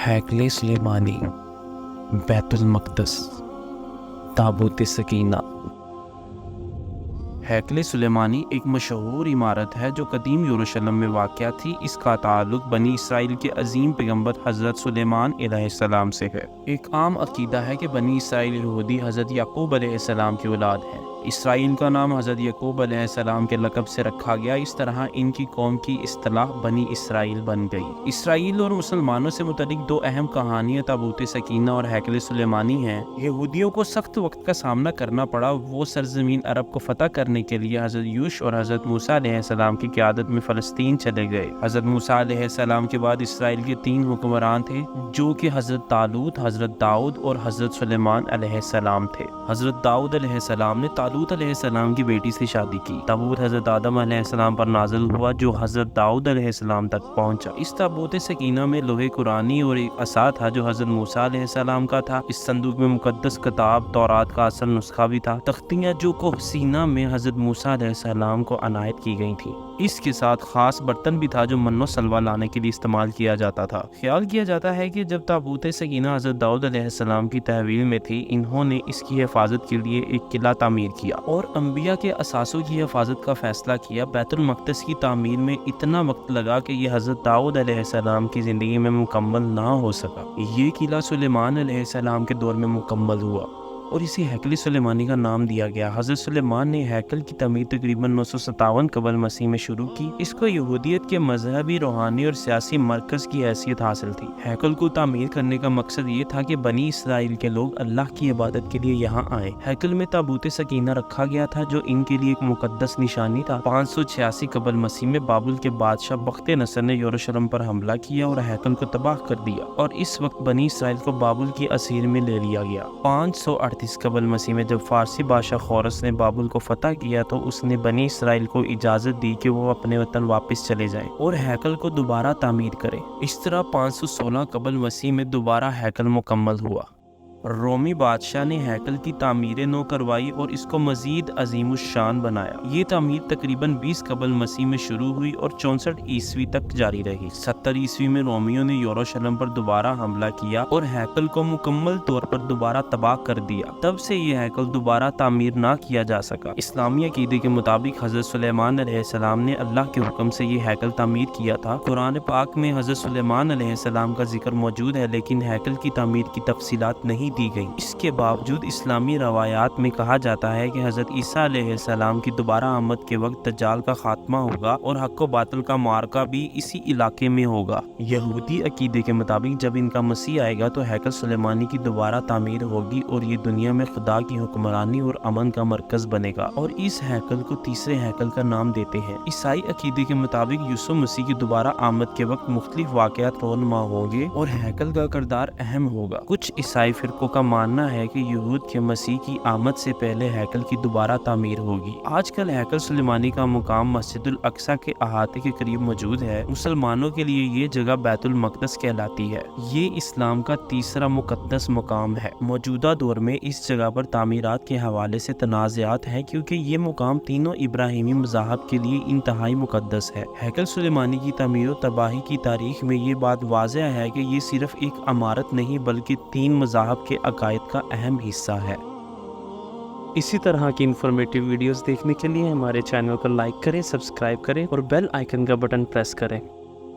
हैकल सुलेमानी, बैतुल मक़दस, ताबूत सकीना। हैकल सुलेमानी एक मशहूर इमारत है जो कदीम यरूशलेम में वाक़या थी। इसका ताल्लुक़ बनी इसराइल के अजीम पैगम्बर हज़रत सुलेमान अलैहिस्सलाम से है। एक आम अक़ीदा है कि बनी इसराइल यहूदी हज़रत याकूब अलैहिस्सलाम की औलाद हैं। इसराइल का नाम हज़रत याकूब अलैहिस्सलाम के लक़ब से रखा गया। इस तरह इनकी कौम की इस्तिलाह बनी इसराइल बन गई। इसराइल और मुसलमानों से मुतल्लिक़ दो अहम कहानियाँ ताबूत सकीना और हैकल सुलेमानी हैं। यहूदियों को सख्त वक्त का सामना करना पड़ा। वो सरज़मीन अरब को फ़तह करने के लिए हज़रत यूश और हज़रत मूसा अलैहिस्सलाम की क़यादत में फ़लस्तीन चले गए। हज़रत मूसा अलैहिस्सलाम के बाद इसराइल के 3 हुक्मरान थे जो कि हज़रत तालूत, हज़रत दाऊद और हज़रत सुलेमान अलैहिस्सलाम थे। हज़रत दाऊद अलैहिस्सलाम ने तालूत अलैहिस्सलाम की बेटी से शादी की। ताबूत हज़रत आदम अलैहिस्सलाम पर नाज़िल हुआ जो हज़रत दाऊद अलैहिस्सलाम तक पहुंचा। इस ताबूत सकीना में लोहे कुरानी और एक असा था जो हज़रत मूसा अलैहिस्सलाम का था। इस संदूक में मुक़द्दस किताब तौरात का असल नुस्खा भी था। तख्तियाँ जो कोह सीना में हज़रत मूसा अलैहिस्सलाम को अनायत की गई थी। इसके साथ ख़ास बर्तन भी था जो मन्नो सलवा लाने के लिए इस्तेमाल किया जाता था। ख्याल किया जाता है कि जब ताबूत सकीना हज़रत दाऊद अलैहिस्सलाम की तहवील में थी, इन्होंने इसकी हिफाजत के लिए एक किला तामीर किया और अंबिया के असासों की हिफाजत का फैसला किया। बैतुल मक़दस की तामीर में इतना वक्त लगा कि यह हज़रत दाऊद अलैहिस्सलाम की ज़िंदगी में मुकम्मल ना हो सका। ये किला सुलेमान अलैहिस्सलाम के दौर में मुकम्मल हुआ और इसे हैकल सुलेमानी का नाम दिया गया। हज़रत सुलेमान ने हैकल की तमीर तकरीबन 957 कबल मसीह में शुरू की। इसको यहूदियत के मजहबी, रूहानी और सियासी मरकज़ की हैसियत हासिल थी। हैकल को तामीर करने का मकसद ये था कि बनी इसराइल के लोग अल्लाह की इबादत के लिए यहाँ आए। हैकल में ताबूत सकीना रखा गया था जो इनके लिए एक मुकद्दस निशानी था। 586 कबल मसीह में बाबुल के बादशाह बख्त नसर ने यरूशलेम पर हमला किया और हैकल को तबाह कर दिया और इस वक्त बनी इसराइल को बाबुल की असीर में ले लिया गया। 538 कबल मसीह में जब फारसी बादशाह खोरस ने बाबुल को फतह किया तो उसने बनी इसराइल को इजाज़त दी कि वो अपने वतन वापस चले जाएं और हैकल को दोबारा तामीर करें। इस तरह 516 कबल मसीह में दोबारा हैकल मुकम्मल हुआ। रोमी बादशाह ने हैकल की तामीर नौ करवाई और इसको मज़ीद अजीमुश्शान बनाया। ये तामीर तकरीबन 20 कबल मसीह में शुरू हुई और 64 ईस्वी तक जारी रही। 70 ईस्वी में रोमियों ने यरूशलेम पर दोबारा हमला किया और हैकल को मुकम्मल तौर पर दोबारा तबाह कर दिया। तब से ये हैकल दोबारा तामीर ना किया जा सका। इस्लामी अकीदे के मुताबिक हज़रत सुलेमान अलैहिस्सलाम ने अल्लाह के हुक्म से ये हैकल तामीर किया था। कुरान पाक में हज़रत सुलेमान अलैहिस्सलाम का जिक्र मौजूद है लेकिन हैकल की तामीर की तफसीलात नहीं दी गई। इसके बावजूद इस्लामी रवायात में कहा जाता है कि हज़रत ईसा अलैहिस्सलाम की दोबारा आमद के वक्त दज्जाल का खात्मा होगा और हक़ व बातिल का मार्का भी इसी इलाके में होगा। यहूदी अकीदे के मुताबिक जब इनका मसीह आएगा तो हैकल सुलेमानी की दोबारा तामीर होगी और ये दुनिया में खुदा की हुक्मरानी और अमन का मरकज़ बनेगा और इस हैकल को तीसरे हैकल का नाम देते हैं। ईसाई अकीदे के मुताबिक यूसुफ मसीह की दोबारा आमद के वक्त मुख्तलिफ वाक़यात रोनमा होंगे और हैकल का किरदार अहम होगा। कुछ ईसाई फिरकों का मानना है कि यहूद के मसीह की आमद से पहले हैकल की दोबारा तामीर होगी। आजकल हैकल सुलेमानी का मुकाम मस्जिदुल अक्सा के अहाते के करीब मौजूद है। मुसलमानों के लिए ये जगह बैतुल मक़दस कहलाती है। ये इस्लाम का तीसरा मुक़द्दस मुकाम है। मौजूदा दौर में इस जगह पर तामीरात के हवाले से तनाज़ात हैं क्योंकि ये मुकाम तीनों इब्राहिमी मज़ाहब के लिए इंतहाई मुक़द्दस है। हैकल सुलेमानी की तामीर और तबाही की तारीख में ये बात वाज़ेह है कि ये सिर्फ एक इमारत नहीं बल्कि 3 मज़ाहब के अकायद का अहम हिस्सा है। इसी तरह की इन्फॉर्मेटिव वीडियोस देखने के लिए हमारे चैनल को लाइक करें, सब्सक्राइब करें और बेल आइकन का बटन प्रेस करें।